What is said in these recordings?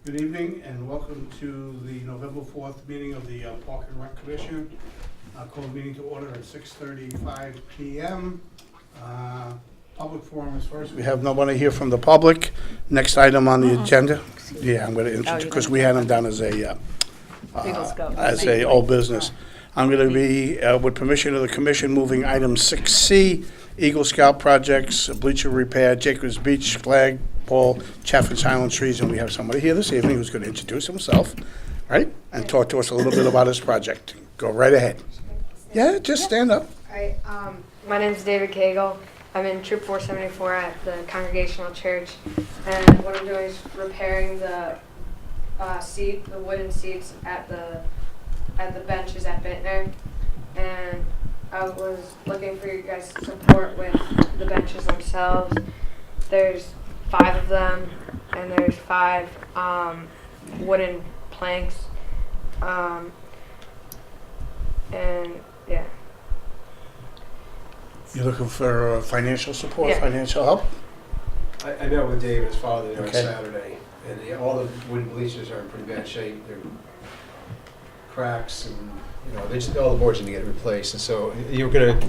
Good evening and welcome to the November 4th meeting of the Park and Rec Commission. Call the meeting to order at 6:35 p.m. Public forum is first. We have nobody here from the public. Next item on the agenda. Yeah, I'm going to introduce, because we had them down as a old business. I'm going to be, with permission of the commission, moving item 6C, Eagle Scout projects, bleacher repair, Jacobs Beach flag pole, Chaffetz Island trees, and we have somebody here this evening who's going to introduce himself, right? And talk to us a little bit about his project. Go right ahead. Yeah, just stand up. All right, my name's David Cagle. I'm in Troop 474 at the Congregational Church, and what I'm doing is repairing the the wooden seats at the benches at Vintner, and I was looking for you guys' support with the benches themselves. There's 5 of them, and there's 5 wooden planks, and yeah. You're looking for financial support, Yeah. financial help? I met with Dave and his father there on Okay. Saturday, and all the wooden bleachers are in pretty bad shape. They're cracks, and they just, all the boards need to get replaced. And so you were gonna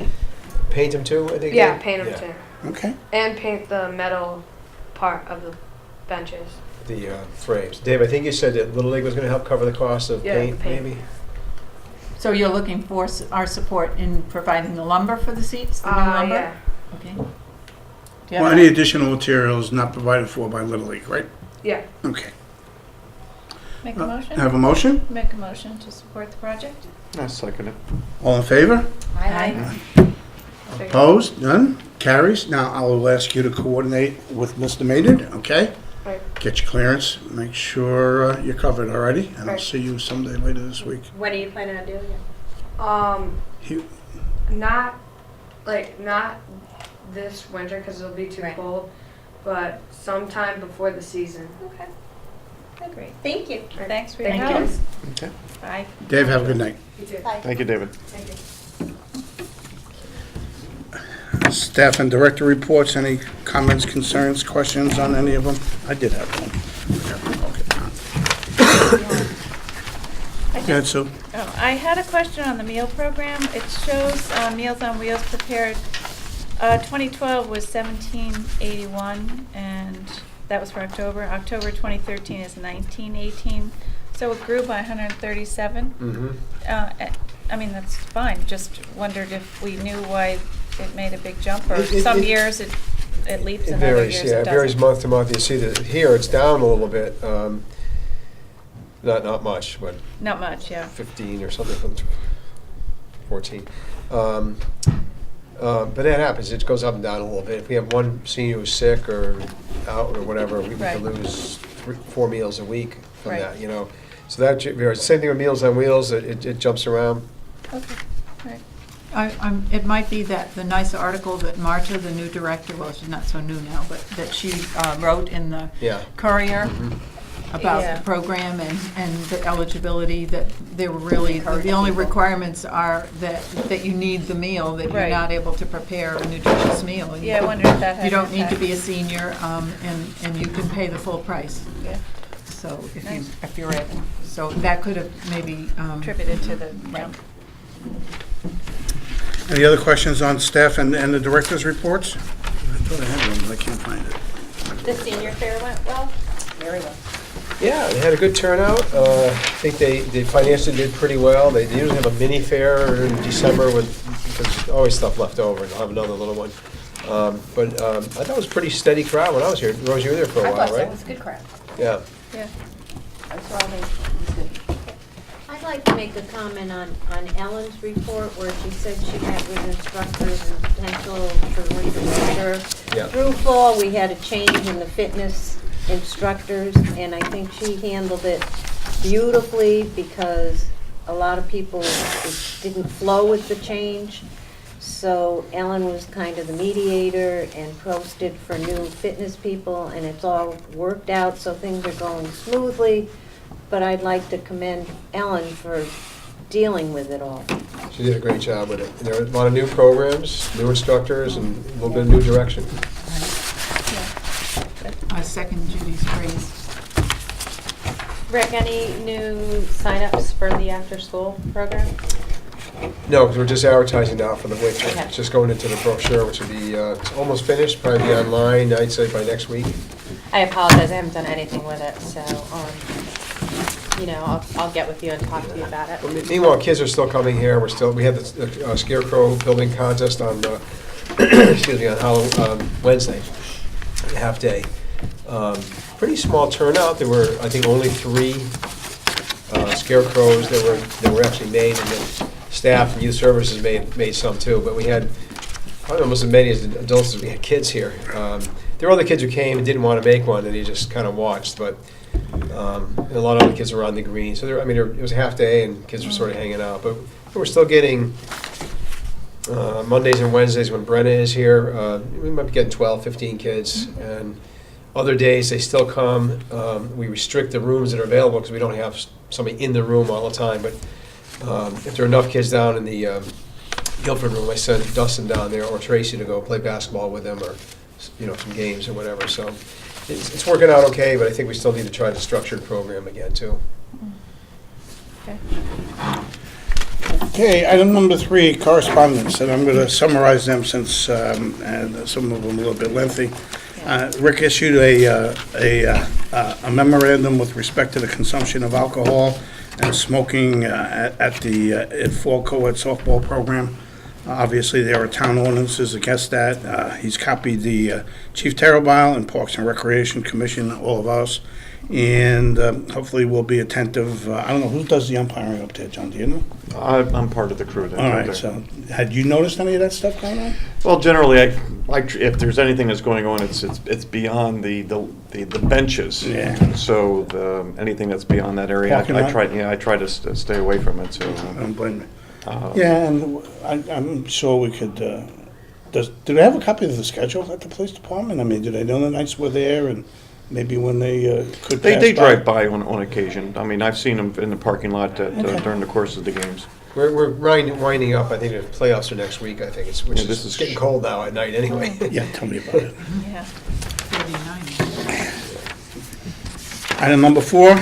paint them too, I think. Yeah, Dave? paint them Yeah, too. Okay. And paint the metal part of the benches. the frames. Dave, I think you said that Little League was gonna help cover the cost of Yeah, paint, paint. maybe. So you're looking for our support in providing the lumber for the seats, the new lumber? Yeah. Okay. Do you Well, have any a- additional materials not provided for by Little League, right? Yeah. Okay. Make a motion? Have a motion? Make a motion to support the project? I second it. All in favor? Aye. Opposed? None? Carries. Now, I'll ask you to coordinate with Mr. Maynard, okay? Right. Get your clearance, make sure you're covered already, and I'll Right. see you someday later this week. When are you planning on doing it? He- Not this winter because it'll be too Right. cold, but sometime before the season. Okay. Oh, great. Thank you. Right. Thanks for your Thank help. you. Okay. Bye. Dave, have a good night. You too. Bye. Thank you, David. Thank you. Staff and director reports, any comments, concerns, questions on any of them? I did have one. Go ahead, Sue. Oh, I had a question on the meal program. It shows Meals on Wheels prepared, 2012 was 1781, and that was for October. October 2013 is 1918, so it grew by 137. Mm-hmm. I mean, that's fine, just wondered if we knew why it made a big jump, or It- some it- years it leaps It and other varies, years yeah, it it varies doesn't. month to month. You see that here it's down a little bit, not much, but Not much, yeah. 15 or something from 14. But that happens. It goes up and down a little bit. If we have one senior who's sick or out or whatever, we Right. can lose 4 meals a week from Right. that, So that varies. Same thing with Meals on Wheels. It jumps around. Okay, right. It might be that the nice article that Marta, the new director, well, she's not so new now, but that she wrote in the Yeah. Courier about Yeah. the program and the eligibility, that they were really, the only requirements are that you need the meal, that you're Right. not able to prepare a nutritious meal. Yeah, I wondered if that had You don't an need to impact. be a senior, and you can pay the full price. Yeah, So Nice. if you're able, so that could have maybe. attributed to the jump. Any other questions on staff and the director's reports? I thought I had one, but I can't find it. The senior fair went well? Very well. Yeah, they had a good turnout. I think they financially did pretty well. They usually have a mini fair in December because there's always stuff left over, and they'll have another little one. But I thought it was a pretty steady crowd when I was here. Rose, you were there for a while, right? It was a good crowd. Yeah. Yeah. I saw they, it was good. I'd like to make a comment on Ellen's report where she said she met with instructors and potential for winter weather. Yeah. Through fall, we had a change in the fitness instructors, and I think she handled it beautifully because a lot of people, it didn't flow with the change. So Ellen was kind of the mediator and posted for new fitness people, and it's all worked out, so things are going smoothly. But I'd like to commend Ellen for dealing with it all. She did a great job with it. And there were a lot of new programs, new instructors, and a little bit of new direction. I second Judy's praise. Rick, any new signups for the after-school program? No, because we're just advertising now for the winter. Okay. It's just going into the brochure, which will be, it's almost finished, probably be online, I'd say by next week. I apologize, I haven't done anything with it, so, I'll get with you and talk to you about it. Well, meanwhile, kids are still coming here. We had the scarecrow building contest on, excuse me, on Wednesday, half day. Pretty small turnout. There were, I think, only 3 scarecrows that were actually made, and then staff and youth services made some too. But we had probably almost as many as adults as we had kids here. There were other kids who came and didn't want to make one, and they just kind of watched. But and a lot of other kids were on the green. So it was a half day, and kids were sort of hanging out. But we're still getting Mondays and Wednesdays when Brenna is here. We might be getting 12, 15 kids, and other days they still come. We restrict the rooms that are available because we don't have somebody in the room all the time. But if there are enough kids down in the Guilford room, I send Dustin down there or Tracy to go play basketball with them, or some games or whatever. So it's working out okay, but I think we still need to try the structured program again too. Okay. Okay, item number 3, correspondence, and I'm going to summarize them since and some of them a little bit lengthy. Rick issued a memorandum with respect to the consumption of alcohol and smoking at the fall co-ed softball program. Obviously, there are town ordinances against that. He's copied the Chief Terrabile and Parks and Recreation Commission, all of us, and hopefully we'll be attentive. I don't know, who does the umpiring up there, John, do you know? I'm part of the crew. All right, so had you noticed any of that stuff going on? Well, generally, if there's anything that's going on, it's beyond the benches. Yeah. So anything that's beyond that area, Parking lot? I try to stay away from it. So. I don't blame you. Yeah, and I'm sure we could, do they have a copy of the schedule at the police department? I mean, do they know the nights we're there, and maybe when they could pass by? They drive by on occasion. I mean, I've seen them in the parking lot during the course of the games. We're winding up. I think the playoffs are next week. I think it's this is getting cold now at night anyway. Yeah, tell me about it. Yeah. 39. Item number 4,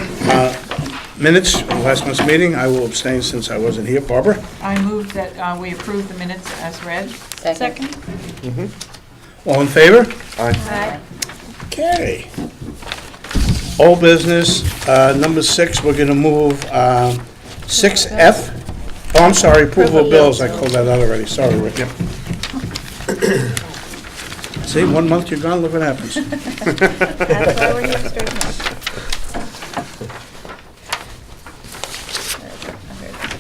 minutes of last month's meeting. I will abstain since I wasn't here. Barbara? I move that we approve the minutes as read. Second? All in favor? Aye. Okay. Old business, number 6, we're going to move 6F. Oh, I'm sorry, approval of bills. I called that out already. Sorry, Rick. See, 1 month you're gone, look what happens. That's why we're here to straighten out.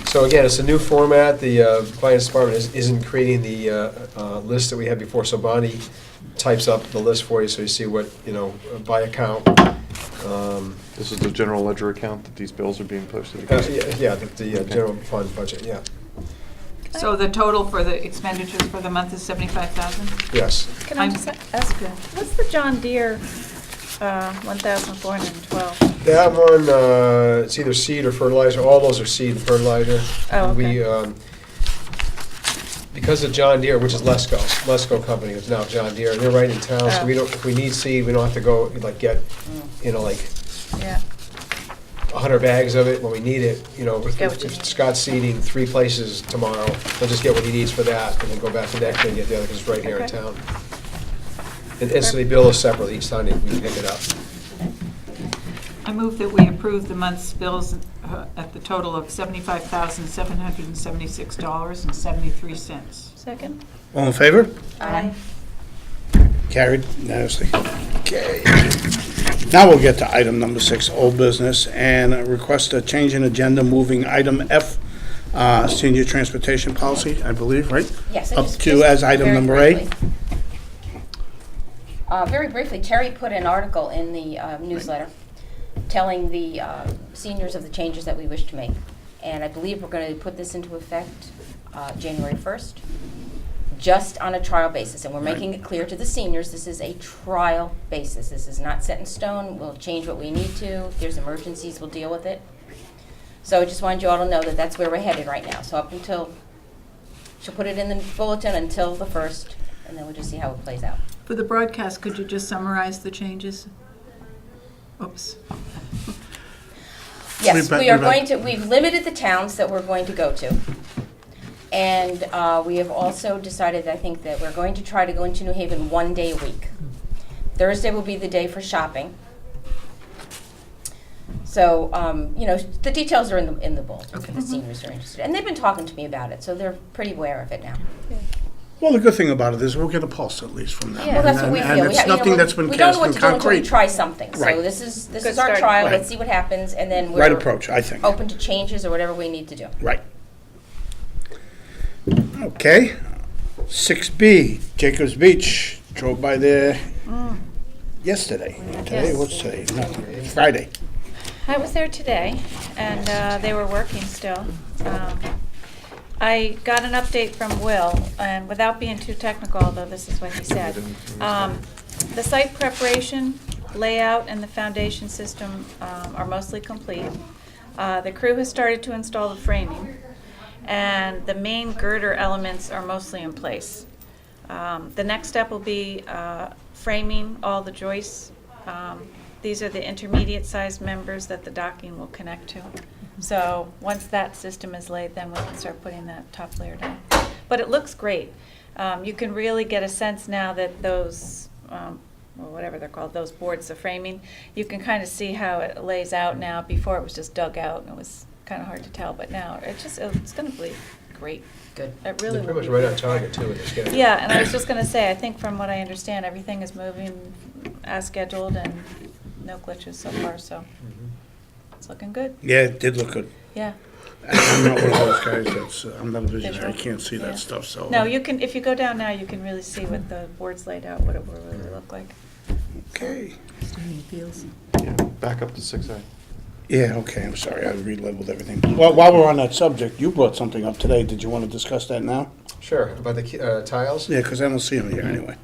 So again, it's a new format. The finance department isn't creating the list that we had before. So Bonnie types up the list for you, so you see what, by account. This is the general ledger account that these bills are being posted against. Yeah, the general fund budget, yeah. So the total for the expenditures for the month is 75,000? Yes. Can I just ask, what's the John Deere 1,412? That one, it's either seed or fertilizer. All those are seed and fertilizer. Oh, okay. We, because of John Deere, which is Lesco company, it's now John Deere, and they're right in town, so we don't, if we need seed, we don't have to go, get, Yeah. 100 bags of it when we need it. Get what you If need. Scott's seeding 3 places tomorrow, he'll just get what he needs for that, and then go back the next day and get the other, because it's right here in Okay. town. And instantly bill us separately each time we pick it up. I move that we approve the month's bills at the total of $75,776.73. Second? All in favor? Aye. Carried unanimously. Okay. Now we'll get to item number 6, old business, and request a change in agenda, moving item F, senior transportation policy, I believe, right? Yes. Up to as item very number A. briefly. Very briefly, Terry put an article in the newsletter telling the seniors of the changes that we wish to make. And I believe we're going to put this into effect January 1st, just on a trial basis. And we're making it clear to the seniors, this is a trial basis. This is not set in stone. We'll change what we need to. If there's emergencies, we'll deal with it. So I just wanted you all to know that that's where we're headed right now. So up until, she'll put it in the bulletin until the 1st, and then we'll just see how it plays out. For the broadcast, could you just summarize the changes? Oops. Yes, We've we are been- going to, we've limited the towns that we're going to go to. And we have also decided, I think, that we're going to try to go into New Haven 1 day a week. Thursday will be the day for shopping. So, you know, the details are in the bulletin for the seniors who are interested. And they've been talking to me about it, so they're pretty aware of it now. Well, the good thing about it is we'll get a pulse at least from them. Well, that's what we And feel. it's have- you know, nothing that's been we don't cast know what in to do until we concrete. try something. Right. So this is Good our starting trial. point. Let's see what happens, and then Right we're approach, I think. open to changes or whatever we need to do. Right. Okay. 6B, Jacobs Beach. Drove by there yesterday. Today, Yes. what's today? No, it's Friday. I was there today, and they were working still. I got an update from Will, and without being too technical, although this is what he said, the site preparation, layout, and the foundation system are mostly complete. The crew has started to install the framing, and the main girder elements are mostly in place. The next step will be framing all the joists. These are the intermediate-sized members that the docking will connect to. So once that system is laid, then we can start putting that top layer down. But it looks great. You can really get a sense now that those, or whatever they're called, those boards, the framing, you can kind of see how it lays out now. Before it was just dug out, and it was kind of hard to tell, but now it's going to be great. Good. It really They're will pretty be much right on good. target too with the schedule. Yeah, and I was just gonna say, I think from what I understand, everything is moving as scheduled and no glitches so far, so Mhm. it's looking good. Yeah, it did look good. Yeah. I'm not one of those guys that's, I'm not a visionary, I Visual. can't see Yeah. that stuff, so. No, you can, if you go down now, you can really see what the board's laid out, what it will really look like. Okay. Standing fields. Yeah, back up to 6A. Yeah, okay, I'm sorry, I relabeled everything. Well, while we're on that subject, you brought something up today. Did you want to discuss that now? Sure, about the tiles? Yeah, because I don't see them here anyway.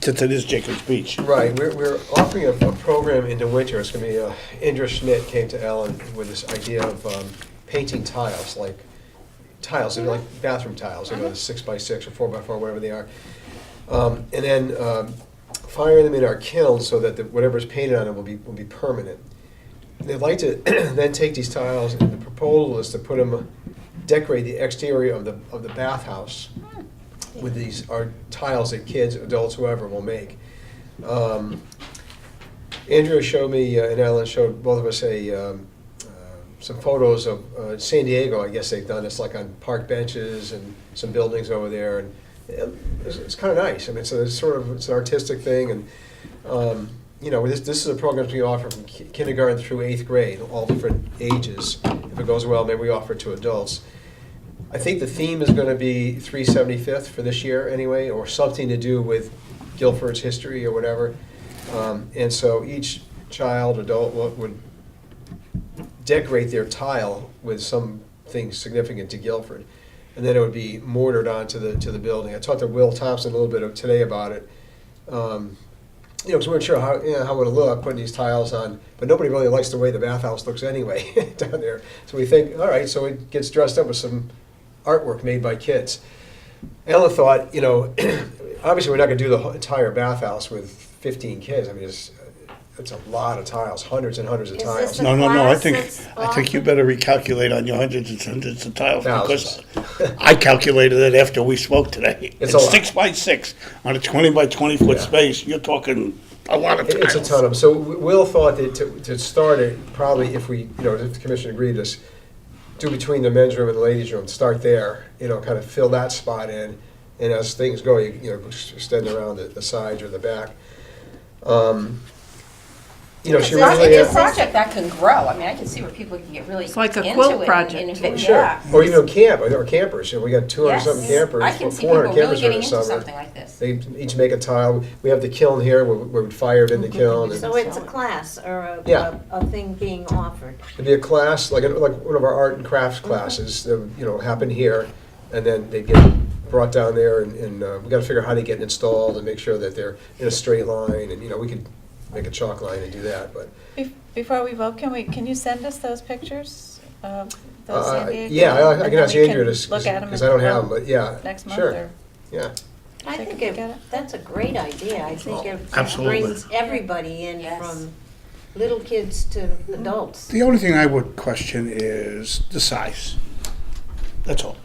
Since it is Jacobs Beach. Right, we're offering a program in the winter. It's going to be, Indra Schmidt came to Ellen with this idea of painting tiles, like tiles, they're like bathroom tiles, you know, 6x6 or 4x4, whatever they are. And then firing them in our kiln so that whatever's painted on it will be permanent. They'd like to then take these tiles, and the proposal is to put them, decorate the exterior of the bathhouse with these are tiles that kids, adults, whoever will make. Andrea showed me, and Ellen showed both of us some photos of San Diego. I guess they've done this like on park benches and some buildings over there, and it's kind of nice. I mean, so it's an artistic thing, and you know, this is a program we offer from kindergarten through 8th grade, all different ages. If it goes well, maybe we offer it to adults. I think the theme is going to be 375th for this year anyway, or something to do with Guilford's history or whatever. And so each child, adult would decorate their tile with something significant to Guilford. And then it would be mortared onto the building. I talked to Will Thompson a little bit today about it. You know, because we weren't sure how it would look, putting these tiles on, but nobody really likes the way the bathhouse looks anyway down there. So we think, all right, so it gets dressed up with some artwork made by kids. Ella thought, you know, obviously we're not going to do the entire bathhouse with 15 kids. I mean, it's a lot of tiles, hundreds and hundreds of Is tiles. this a No, I class think that's you better recalculate on your hundreds and hundreds of tiles. Because Thousands. I calculated it after we spoke today. It's It's a lot. 6 by 6 on a 20 by 20 foot Yeah. space. You're talking a lot of tiles. It's a ton of them. So Will thought that to start it, probably if we, you know, if the commission agreed to this, do between the men's room and the ladies' room, start there, you know, kind of fill that spot in, and as things go, you know, extend around the sides or the back. You know, she It's originally a had, project that can grow. I mean, I can see where people can get really It's like a into quilt it project. and if it- sure, yeah. or even camp, or campers, you know, we got 200 something Yes. campers, I can see 400 people really campers getting during the into summer. something like this. They each make a tile. We have the kiln here where we fire it in the kiln. And So it's a class or Yeah. a thing being offered. it'd be a class, like one of our art and crafts classes that would, you know, happen here, and then they get brought down there, and we got to figure out how to get it installed and make sure that they're in a straight line, and you know, we could make a chalk line and do that, but Before we vote, can you send us those pictures of those San Diego? yeah, I and can then ask we Andrea to look at 'em because and I don't vote have them, but yeah, next month, sure, or yeah. I Take a think look at it. that's a great idea. I think it Absolutely. brings everybody in Yes. from little kids to adults. The only thing I would question is the size. That's all.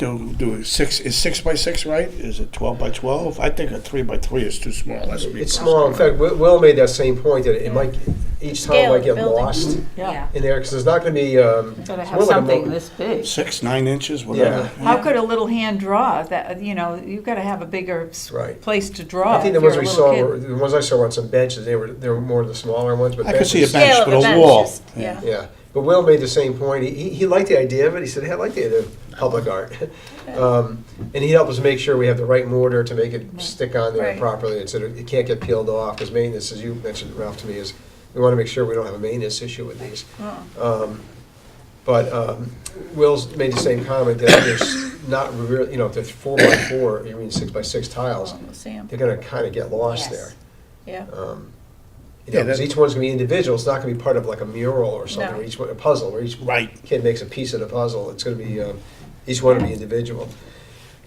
Is 6 by 6 right? Is it 12 by 12? I think a 3 by 3 is too small. That's me It's small. In fact, Will made that same point that it might, each time Scale might of get building. lost Yeah. in there, because there's not gonna be, Gotta it's have more like a something mo- this big. 6, 9 inches, whatever. How could a little hand draw that, you know, you've gotta have a bigger Right. place to draw I think the if ones you're a we little saw, kid. were the ones I saw were on some benches, they were more of the smaller ones, but I could see a benches. bench Scale of with the a bench, wall. just- yeah. Yeah, but Will made the same point. He liked the idea of it. He said, hey, I like the idea of public art. And he helped us make sure we have the right mortar to make it stick on there Right. properly. It said it can't get peeled off, because maintenance, as you mentioned, Ralph, to me, is we want to make sure we don't have a maintenance issue with these. But Will's made the same comment that there's not really, you know, if they're 4 by 4, you mean 6 by 6 tiles, We'll see 'em. they're gonna kind of get lost Yes. there. Yeah. You know, Yeah, 'cause that- each one's gonna be individual, it's not gonna be part of like a mural or something, No. or each one, a puzzle, where each Right. kid makes a piece of the puzzle, it's gonna be, each one will be individual.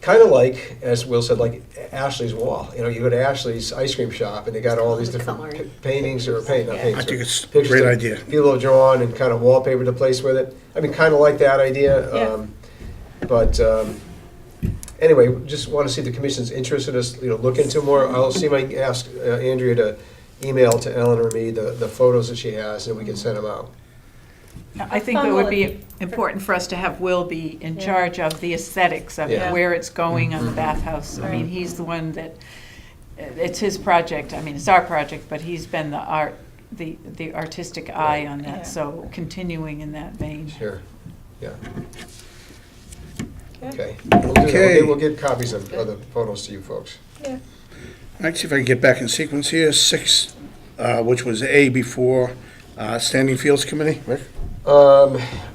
Kind of like, as Will said, like Ashley's wall, you know, you go to Ashley's ice cream shop, and they got all these different Coloring. paintings, or not paintings. I think or it's a pictures great that idea. People have drawn and kind of wallpapered the place with it, I mean, kind of like that idea. Yeah. But, anyway, just want to see if the commission's interested us, you know, look into more. I'll see if I can ask Andrea to email to Ellen or me the photos that she has, and we can send them out. I think it would be important for us to have Will be in charge of the aesthetics of it, Yeah. where it's going on the bathhouse. I mean, he's the one that, it's his project, I mean, it's our project, but he's been the artistic eye on Yeah. that, so continuing in that vein. Sure, yeah. Okay. Okay. We'll do that. Okay. We'll get copies of the photos to you folks. Yeah. Let's see if I can get back in sequence here. 6, which was A before, Standing Fields Committee. Rick?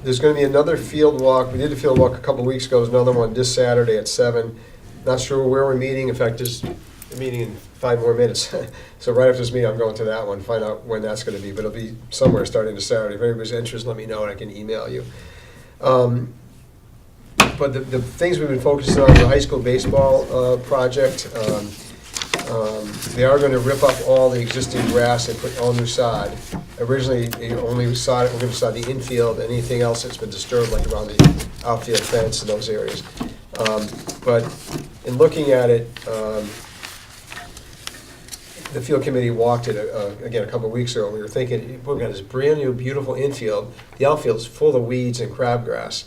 There's gonna be another field walk. We did a field walk a couple weeks ago. There's another one this Saturday at 7. Not sure where we're meeting. In fact, there's a meeting in 5 more minutes. So right after this meeting, I'm going to that one, find out when that's gonna be. But it'll be somewhere starting this Saturday. If anybody's interested, let me know and I can email you. But the things we've been focusing on, the high school baseball project, they are gonna rip up all the existing grass and put all new sod. Originally, they only sod, we're gonna sod the infield, anything else that's been disturbed, like around the outfield fence and those areas. But in looking at it, the field committee walked it, again, a couple of weeks ago, and we were thinking, we've got this brand-new, beautiful infield. The outfield's full of weeds and crabgrass,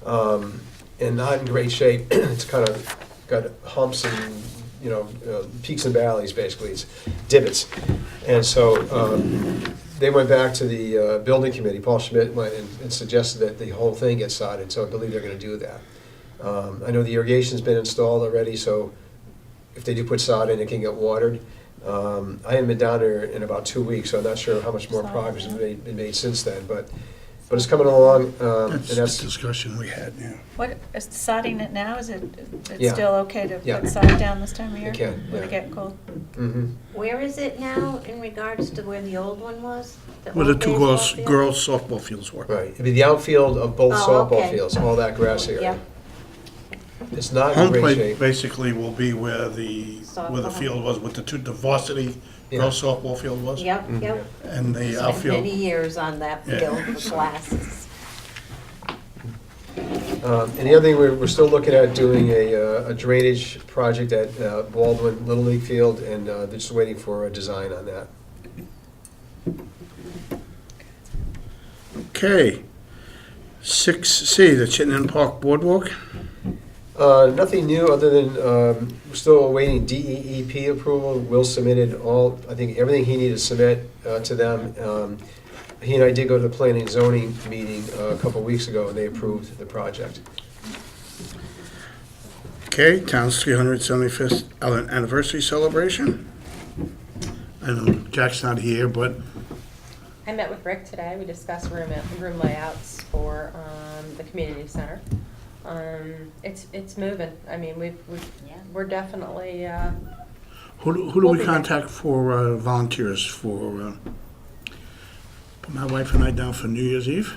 and not in great shape. It's kind of got humps and, you know, peaks and valleys, basically, it's divots. And so they went back to the building committee, Paul Schmidt went and suggested that the whole thing get sodded, so I believe they're gonna do that. I know the irrigation's been installed already, so if they do put sod in, it can get watered. I haven't been down there in about 2 weeks, so I'm not sure how much more progress has been made since then, but it's coming along, and That's the that's, discussion we had, yeah. What, is sodding it now, is it, it's Yeah. still okay to Yeah. put sod down this time of year? It can, When yeah. it get cold? mhm. Where is it now in regards to where the old one was? Where the old 2 baseball field? girls softball fields were. Right, it'd be the outfield of both Oh, softball okay. fields, all that grass area. Yep. It's not in Home great plate shape. basically will be where the Softball. field was, with the varsity girls softball field was. Yep, yep. And the Spent outfield. many years on that Yeah. field for classes. And the other thing, we're still looking at doing a drainage project at Baldwin Little League Field, and they're just waiting for a design on that. Okay. 6C, the Chittenden Park Boardwalk. Nothing new, other than we're still awaiting DEEP approval. Will submitted I think everything he needed to submit to them. He and I did go to the planning and zoning meeting a couple weeks ago, and they approved the project. Okay, town's 375th anniversary celebration. I know Jack's not here, but I met with Rick today. We discussed room layouts for the community center. It's moving. I mean, we're definitely. who do We'll we be contact for volunteers for, put my wife and I down for New Year's Eve?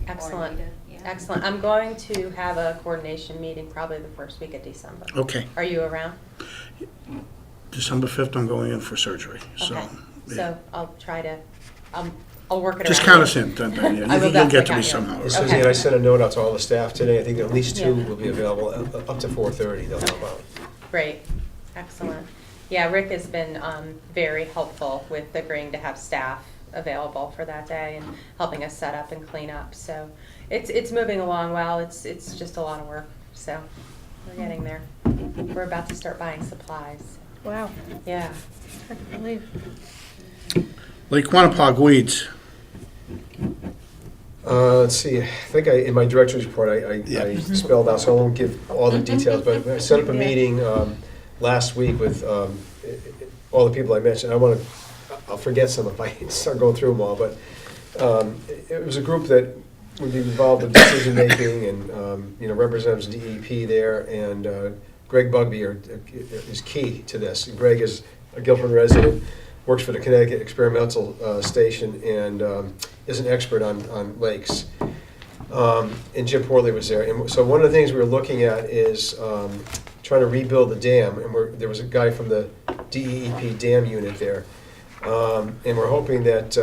Excellent. Yeah. Excellent. I'm going to have a coordination meeting probably the first week of December. Okay, Are you around? December 5th, I'm going in for surgery, so. Okay. yeah. So I'll try to I'll work it around. Just count you. us in, then, yeah. I will You'll get definitely to me count you. somehow. And right? Suzie, and I sent a note out to all the staff today. I think at least 2 Yeah. will be available up to 4:30. They'll help out. Great, excellent. Yeah, Rick has been very helpful with agreeing to have staff available for that day and helping us set up and clean up. So it's moving along well. It's just a lot of work. So we're getting there. We're about to start buying supplies. Wow, Yeah. hard to believe. Lake Quantapug weeds. Let's see, I think in my director's report, I Yeah. spelled out, so I won't give all the details, but I set up a Yeah. meeting last week with all the people I mentioned. I'll forget some if I start going through them all, but it was a group that would be involved in decision-making and, representatives of DEP there, and Greg Bugby is key to this. Greg is a Guilford resident, works for the Connecticut Experimental Station, and is an expert on lakes. And Jim Porley was there. And so one of the things we were looking at is trying to rebuild the dam. And there was a guy from the DEP dam unit there. And we're hoping that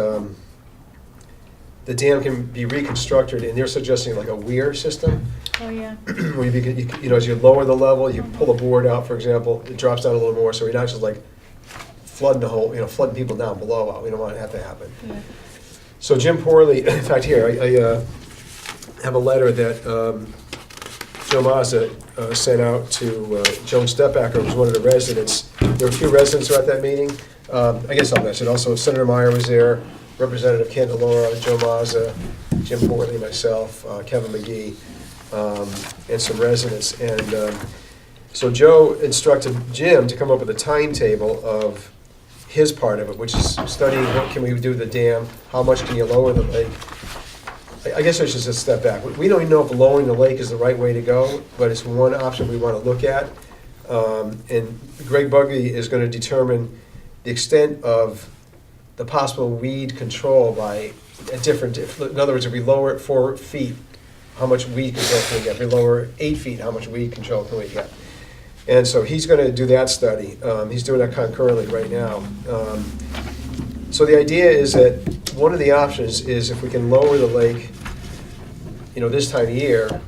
the dam can be reconstructed, and they're suggesting like a weir system. Oh, yeah. Where as you lower the level, you pull a board out, for example, it drops down a little more, so we're not just like flooding the whole, flooding people down below out. We don't want that to happen. Yeah. So Jim Porley, in fact, here, I have a letter that Joe Mazza sent out to Joan Stepbacker, who was one of the residents. There were a few residents who were at that meeting. I guess I'll mention also Senator Meyer was there, Representative Candelora, Joe Mazza, Jim Porley, myself, Kevin McGee, and some residents. And so Joe instructed Jim to come up with a timetable of his part of it, which is studying what can we do with the dam, how much can you lower the lake. I guess I should just step back. We don't even know if lowering the lake is the right way to go, but it's one option we want to look at. And Greg Buggy is going to determine the extent of the possible weed control by a different, in other words, if we lower it 4 feet, how much weed control can we get? If we lower 8 feet, how much weed control can we get? And so he's going to do that study. He's doing that concurrently right now. So the idea is that one of the options is if we can lower the lake, this time of year,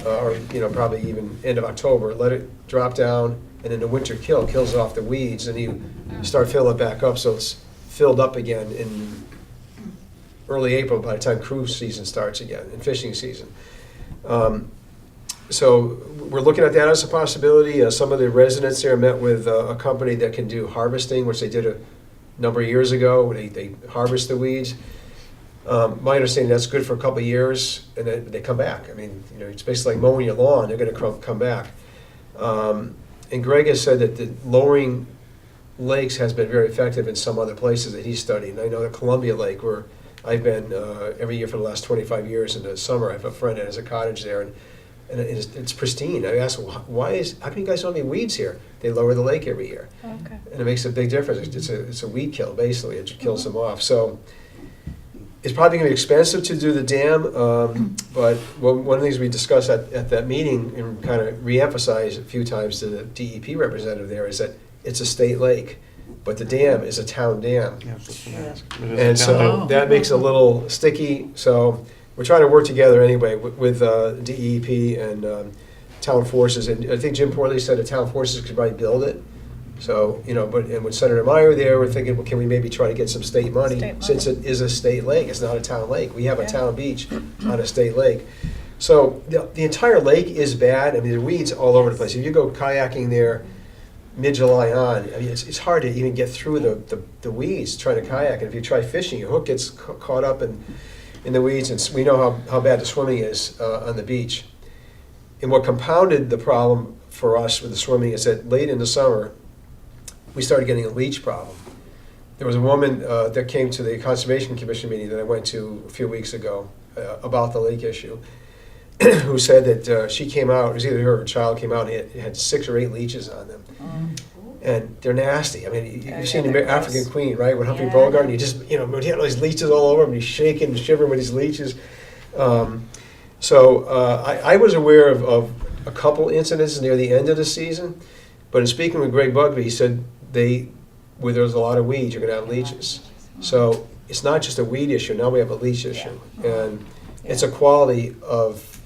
or, probably even end of October, let it drop down, and then the winter kills off the weeds, and you start filling it back up so it's filled up again in early April by the time cruise season starts again and fishing season. So we're looking at that as a possibility. Some of the residents there met with a company that can do harvesting, which they did a number of years ago. They harvest the weeds. My understanding, that's good for a couple of years, and then they come back. I mean, it's basically like mowing your lawn. They're going to come back. And Greg has said that the lowering lakes has been very effective in some other places that he's studied. And I know that Columbia Lake, where I've been every year for the last 25 years in the summer, I have a friend that has a cottage there, and it's pristine. I asked, how come you guys don't have any weeds here? They lower the lake every year. Okay. And it makes a big difference. It's a weed kill, basically. It kills them off. So it's probably going to be expensive to do the dam, but one of the things we discussed at that meeting and kind of reemphasized a few times to the DEP representative there is that it's a state lake, but the dam is a town dam. Yeah, that's what I'm asking. It is And a so town. that makes it a little sticky. So we're trying to work together anyway with DEP and town forces. And I think Jim Porley said the town forces could probably build it. So, and with Senator Meyer there, we're thinking, well, can we maybe try to get some state money? State money. Since it is a state lake, it's not a town lake. We have a Yeah. town beach on a state lake. So the entire lake is bad. I mean, there are weeds all over the place. If you go kayaking there mid-July on, I mean, it's hard to even get through the weeds trying to kayak. And if you try fishing, your hook gets caught up in the weeds. And we know how bad the swimming is on the beach. And what compounded the problem for us with the swimming is that late in the summer, we started getting a leach problem. There was a woman that came to the Conservation Commission meeting that I went to a few weeks ago about the lake issue, who said that she came out, it was either her or her child came out, and it had 6 or 8 leeches on them. And they're nasty. I mean, you've seen the African Queen, right, with Humphrey Bogart, and you just, he had all these leeches all over him, and he's shaking and shivering with these leeches. So I was aware of a couple incidents near the end of the season, but in speaking with Greg Bugby, he said where there's a lot of weeds, you're going to have leeches. So it's not just a weed issue, now we have a leach issue. And it's a quality of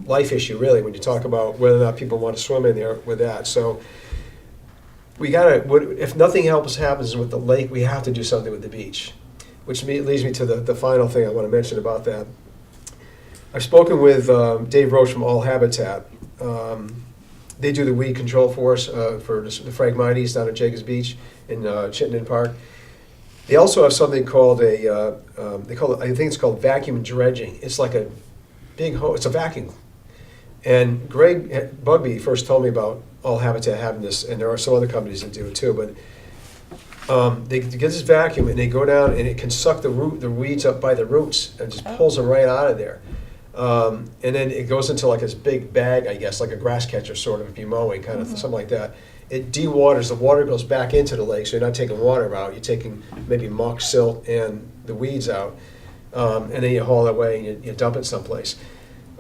life issue, really, when you talk about whether or not people want to swim in there with that. So we gotta, if nothing else happens with the lake, we have to do something with the beach. Which leads me to the final thing I want to mention about that. I've spoken with Dave Roach from All Habitat. They do the weed control for us for the Phragmites down at Jacobs Beach in Chittenden Park. They also have something called they call it, I think it's called vacuum dredging. It's like a big hose, it's a vacuum. And Greg Bugby first told me about All Habitat having this, and there are some other companies that do it too, but they get this vacuum and they go down and it can suck the weeds up by the roots and just pulls them right out of there. And then it goes into like this big bag, I guess, like a grass catcher sort of, if you're mowing, kind of something like that. It dewaters, the water goes back into the lake, so you're not taking water out, you're taking maybe muck, silt, and the weeds out. And then you haul it away and you dump it someplace.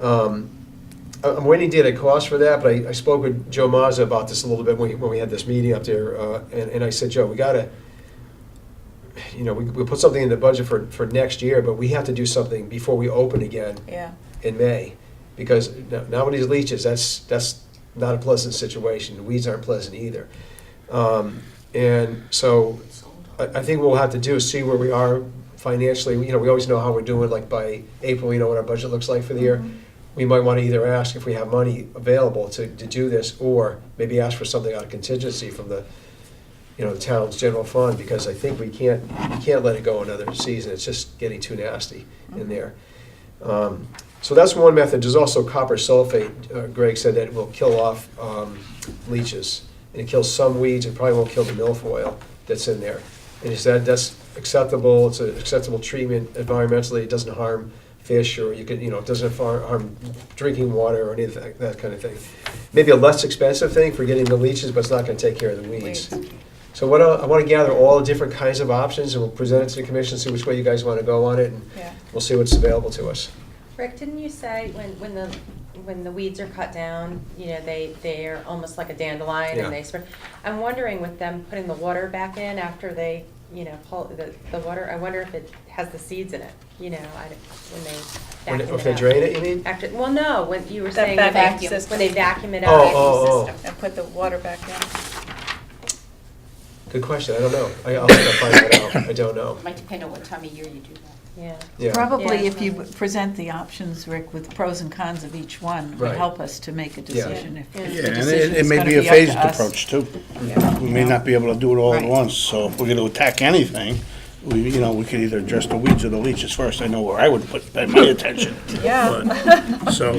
I'm waiting to get a cost for that, but I spoke with Joe Mazza about this a little bit when we had this meeting up there, and I said, Joe, we gotta, we put something in the budget for next year, but we have to do something before we open again in May, because now with these leaches, that's not a pleasant situation. The weeds aren't pleasant either, and so I think what we'll have to do is see where we are financially. We always know how we're doing. Like by April, we know what our budget looks like for the year. We might want to either ask if we have money available to do this, or maybe ask for something out of contingency from the town's general fund, because I think we can't let it go another season. It's just getting too nasty in there. So that's one method. There's also copper sulfate. Greg said that it will kill off leaches, and it kills some weeds. It probably won't kill the milfoil that's in there. And he said that's acceptable. It's an acceptable treatment environmentally. It doesn't harm fish, or it doesn't harm drinking water or anything, that kind of thing. Maybe a less expensive thing for getting the leaches, but it's not going to take care of the weeds. So I want to gather all the different kinds of options, and we'll present it to the commission, see which way you guys want to go on it, and we'll see what's available to us. Rick, didn't you say when the weeds are cut down, they're almost like a dandelion and they spread? I'm wondering with them putting the water back in after they pull the water, I wonder if it has the seeds in it, when they vacuum If they it out. drain it, you mean? Well, no, when you were That saying vacuum when system. they vacuum it out. Oh. And put the water back in. Good question. I don't know. I'll have to find that out. I don't know. It might depend on what time of year you do that. Yeah. Yeah. Probably Yeah. if you present the options, Rick, with pros and cons of each one, would Right. help us to make a decision if Yeah, the and decision it is may gonna be a be up to phased us. approach too. Yeah. We may not be able to do it all at Right. once, so if we're gonna attack anything, we could either address the weeds or the leaches first. I know where I would put my attention. But, so,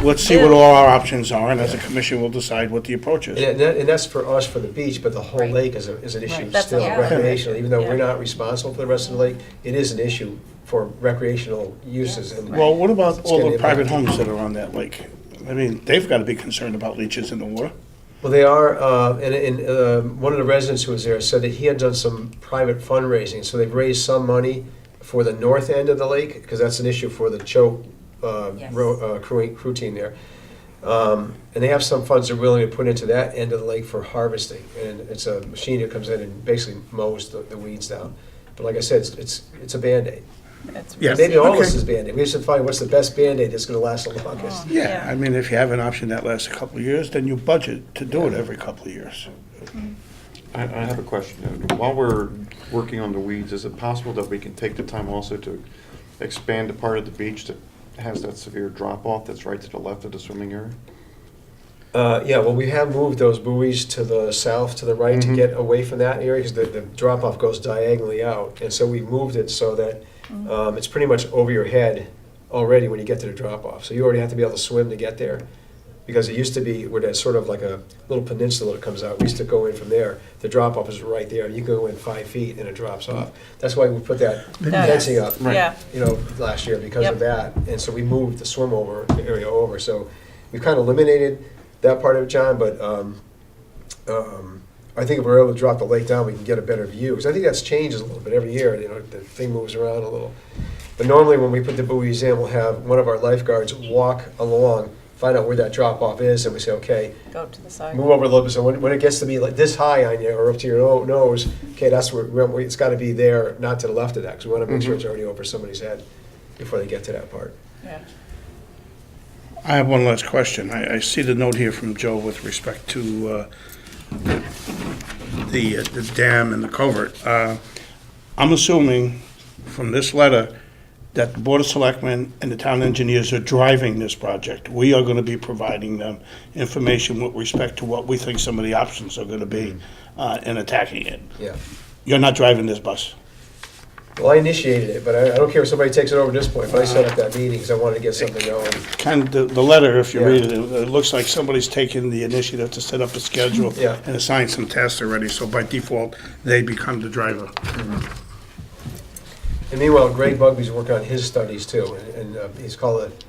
let's see what all our options are, and as a commission, we'll decide what the approach is. And that's for us for the beach, but the whole Right. lake is an issue Right. That's still a lot. recreational. Even though we're Yeah. not responsible for the rest of the lake, it is an issue for recreational uses. And Well, what about It's all gonna the be private about- homes that are on that lake? I mean, they've got to be concerned about leaches in the water. Well, they are, and one of the residents who was there said that he had done some private fundraising, so they've raised some money for the north end of the lake, because that's an issue for the choke Yes. crew team there. And they have some funds they're willing to put into that end of the lake for harvesting, and it's a machine that comes in and basically mows the weeds down. But like I said, it's a Band-Aid. That's Yeah. Maybe all Okay. this is Band-Aid. We should find what's the best Band-Aid that's gonna last the longest. Yeah, Yeah. I mean, if you have an option that lasts a couple of years, then you budget to do it every couple of years. I have a question. While we're working on the weeds, is it possible that we can take the time also to expand the part of the beach that has that severe drop-off that's right to the left of the swimming area? Yeah, well, we have moved those buoys to the south, to the right, to Mhm. get away from that area, because the drop-off goes diagonally out. And so we moved it so that it's pretty much over your head already when you get to the drop-off. So you already have to be able to swim to get there. Because it used to be where there's sort of like a little peninsula that comes out. We used to go in from there. The drop-off is right there. You go in 5 feet and it drops off. That's why we put that fencing up, Yeah. last year because of Yep. that. And so we moved the swim over, the area over. So we've kind of eliminated that part of it, John, but I think if we're able to drop the lake down, we can get a better view. Because I think that's changes a little bit every year. The thing moves around a little. But normally when we put the buoys in, we'll have one of our lifeguards walk along find out where that drop-off is, and we say, okay, Go to the side. move over a little bit, so when it gets to be like this high on you, or up to your nose, okay, that's where, it's gotta be there, not to the left of that, because we wanna make sure it's already over somebody's head before they get to that part. Yeah. I have one last question. I see the note here from Joe with respect to the dam and the culvert. I'm assuming from this letter that the Board of Selectmen and the town engineers are driving this project. We are gonna be providing them information with respect to what we think some of the options are gonna be in attacking it. Yeah. You're not driving this bus. Well, I initiated it, but I don't care if somebody takes it over at this point, but I set up that meeting because I wanted to get something going. Kind of, the letter, if you Yeah. read it, it looks like somebody's taken the initiative to set up a schedule Yeah. and assign some tasks already, so by default, they become the driver. And meanwhile, Greg Bugby's working on his studies too, and he's called it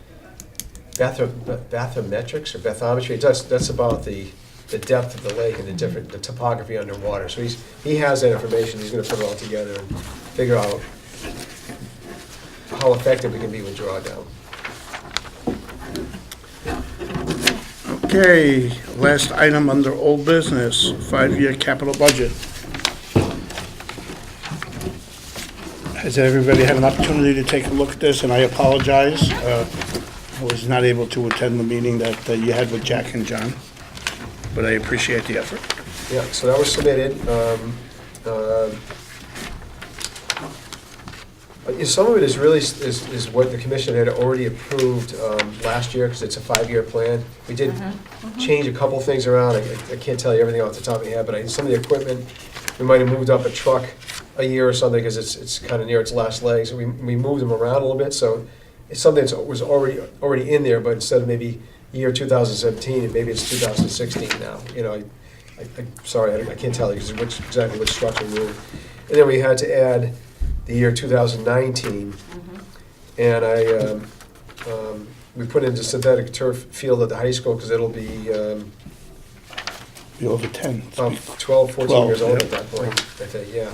bathymetrics or bathymetry. That's about the depth of the lake and the topography underwater. So he has that information, he's gonna put it all together and figure out how effective we can be with drawdown. Okay, last item under old business, 5-year capital budget. Has everybody had an opportunity to take a look at this? And I apologize, I was not able to attend the meeting that you had with Jack and John, but I appreciate the effort. Yeah, so that was submitted. Some of it is really is what the commission had already approved last year, because it's a 5-year plan. We did change a couple things around. I can't tell you everything off the top of my head, but some of the equipment, we might have moved up a truck a year or something, because it's kind of near its last leg. So we moved them around a little bit, so it's something that was already in there, but instead of maybe year 2017, maybe it's 2016 now. You know, I'm sorry, I can't tell you exactly which structure we moved. And then we had to add the year 2019, and we put into synthetic turf field at the high school, because it'll be You're over 10. 12, 14 years 12, old yeah. at that point, I think, yeah.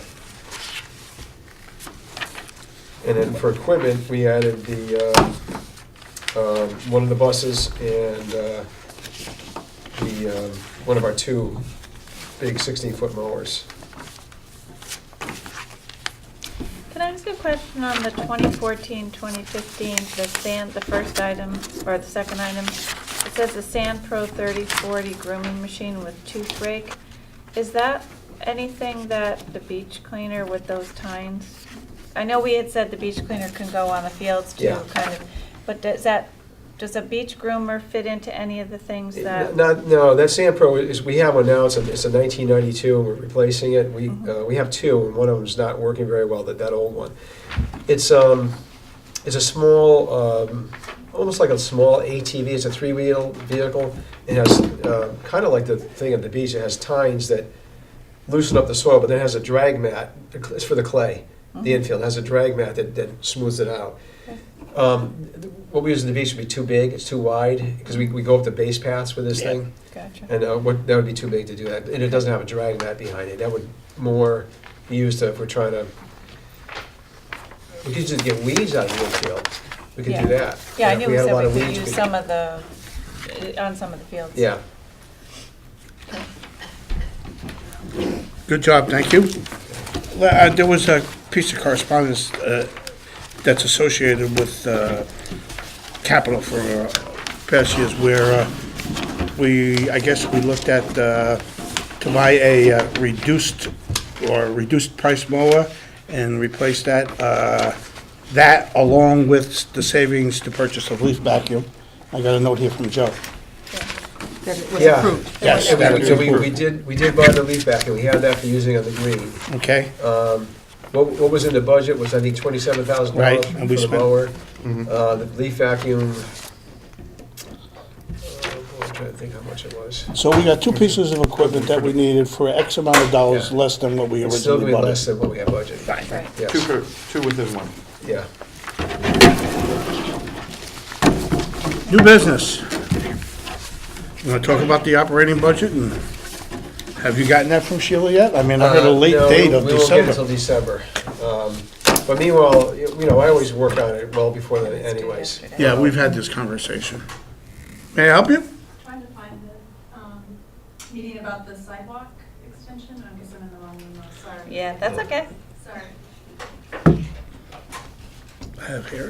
And then for equipment, we added the, one of the buses and one of our 2 big 16-foot mowers. Can I ask a question on the 2014, 2015, the first item, or the second item? It says the Sand Pro 3040 grooming machine with tooth rake. Is that anything that the beach cleaner with those tines? I know we had said the beach cleaner can go on the fields too, Yeah. kind of, but does a beach groomer fit into any of the things that? No, that Sand Pro we have one now. It's a 1992, and we're replacing it. We have 2, and one of them's not working very well. That old one. It's a small, almost like a small ATV. It's a 3-wheel vehicle. It has kind of like the thing at the beach. It has tines that loosen up the soil, but then it has a drag mat. It's for the clay. The infield has a drag mat that smooths it out. What we use in the beach would be too big, it's too wide, because we go up the base paths with this thing. Gotcha. And that would be too big to do that. And it doesn't have a drag mat behind it. That would more be used if we're trying to, we could just get weeds out of the infield. We could do that. Yeah, I If knew we we had a said lot we of could weeds, use we- some of on some of the fields. Yeah. Good job, thank you. There was a piece of correspondence that's associated with capital for past years where I guess we looked at to buy a reduced price mower and replace that along with the savings to purchase a leaf vacuum. I got a note here from Joe. That it was Yeah. approved. Yes, And that was we approved. did buy the leaf vac, and we had that for using on the green. Okay, What was in the budget was, I think, $27,000 Right, for and we the spent- mower. The leaf vacuum, I'm trying to think how much it was. so we got 2 pieces of equipment that we needed for X amount of dollars Yeah. less than what we It's still originally going to be less bought. than what we had budgeted. Right. Yes. 2 within 1. Yeah. New business. You want to talk about the operating budget, and have you gotten that from Sheila yet? I mean, I heard a late No, date of we won't get it December. until December. But meanwhile, I always work on it well before then anyways. Yeah, we've had this conversation. May I help you? Trying to find the meeting about the sidewalk extension. I guess I'm in the wrong email, sorry. Yeah, that's okay. Sorry. I have hair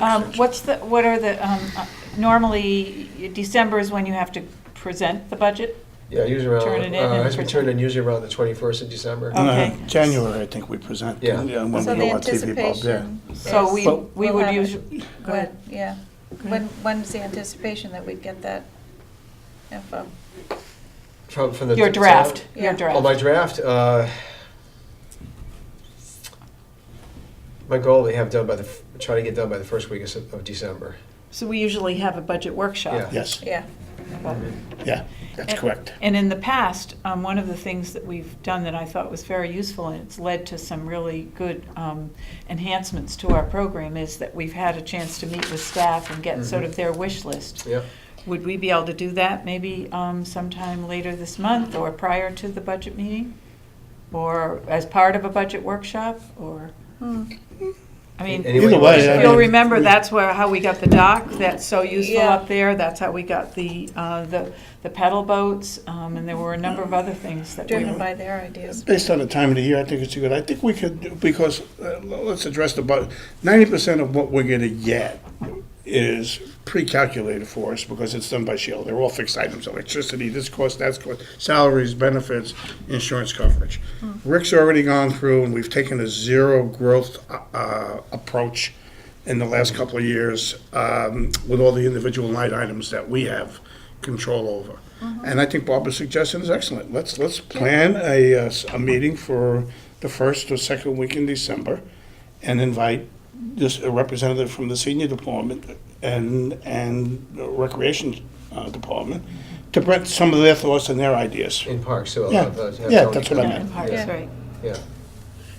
What are the, normally, December is when you have to present the budget? Yeah, usually around, Turn it in and has been turned in present. usually around the 21st of December. Okay. January, I think we present. Yeah. When So we the go on TV, Bob, yeah. anticipation So is- we we'll would have it. usually, go ahead. Yeah. When's the anticipation that we'd get that info? From the Your draft, Yeah. your Oh, my draft. draft, my goal to have done by try to get done by the first week of December. So we usually have a budget workshop. Yeah. Yes, Yeah. yeah, that's And- correct. And in the past, one of the things that we've done that I thought was very useful, and it's led to some really good enhancements to our program, is that we've had a chance to meet with staff and get sort of their wish list. Yep. Would we be able to do that maybe sometime later this month or prior to the budget meeting? Or as part of a budget workshop, or? I mean, Any way Either you way, want to say I it. you'll mean, remember that's how we got the dock, that's so useful Yeah. up there, that's how we got the pedal boats, and there were a number of other things that we Driven were. by their ideas. Based on the time of the year, I think it's a good, I think we could, because, let's address the budget. 90% of what we're gonna get is pre-calculated for us, because it's done by Sheila. They're all fixed items, electricity, this cost, that's cost, salaries, benefits, insurance coverage. Rick's already gone through, and we've taken a zero growth approach in the last couple of years, with all the individual line items that we have control over. And I think Barbara's suggestion is excellent. Let's plan a meeting for the first or second week in December, and invite just a representative from the senior department and recreation department to bring some of their thoughts and their ideas. In parks, so. Yeah. have Yeah, Tony that's what come I in. meant. In parks, Yeah. right. Yeah.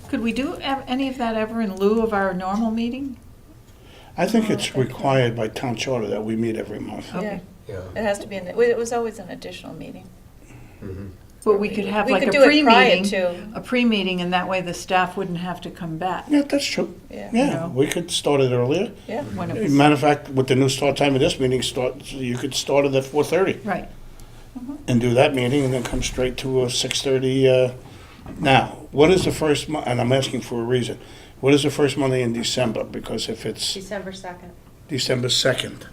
Could we do any of that ever in lieu of our normal meeting? I think it's required by town charter that we meet every month. Yeah. Okay. Yeah. It has to be, it was always an additional meeting. Mhm. But we could have We like could a do it prior pre-meeting, to, a pre-meeting, and that way the staff wouldn't have to come back. Yeah, that's true. yeah. Yeah, know. we could start it earlier. Yeah. When it was, Matter of fact, with the new start time of this meeting, you could start it at 4:30 right. and do that meeting, and then come straight to a 6:30. Now, what is the first month, and I'm asking for a reason, what is the first Monday in December? Because if it's December 2nd. December 2nd,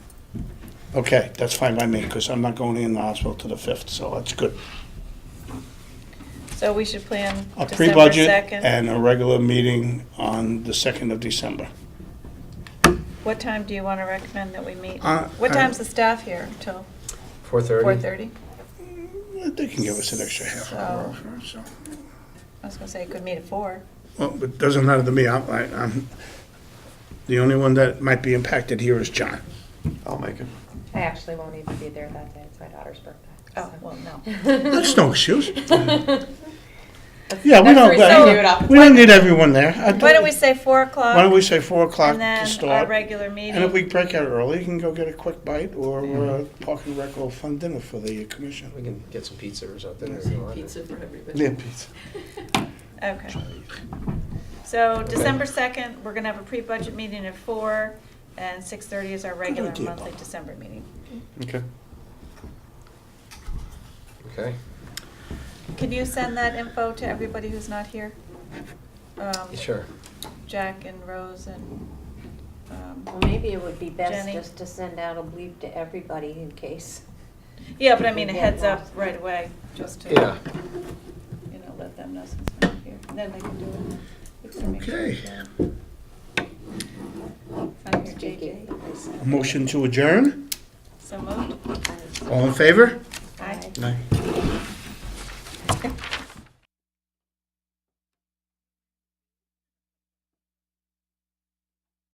okay, that's fine by me, because I'm not going in the hospital to the 5th, so that's good. So we should plan A December pre-budget 2nd. and a regular meeting on the 2nd of December. What time do you want to recommend that we meet? Uh, What uh, time's the staff here? Till 4:30? 4:30? They can give us an extra half hour. So. I was gonna say, could meet at 4. Well, it doesn't matter to me. I'm the only one that might be impacted here is John. I'll make it. I actually won't even be there that day. It's my daughter's birthday. Oh, so. well, no. That's no excuse. Yeah, we That's the don't. reason I do it off the We don't need everyone there. Why don't we say 4 o'clock? Why don't we say 4 o'clock And to then our start? regular meeting? And if we break out early, you can go get a quick bite, or Park and Rec will fund dinner for the commission. We can get some pizza or something. if you want. for everybody. Yeah, pizza. Okay. So December 2nd, we're gonna have a pre-budget meeting at 4, and 6:30 is our regular idea, monthly Bob. December meeting. Okay. Okay, Can you send that info to everybody who's not here? sure. Jack and Rose and, Well, maybe it would be best Jenny? just to send out a bleep to everybody in case. yeah, but I mean, a Yeah, heads up lost. right away, just to, Yeah. you know, let them know since we're not here. And then they can do it. We can make sure Okay. Find your JJ. Motion to adjourn? So moved? All in favor? Aye. Night.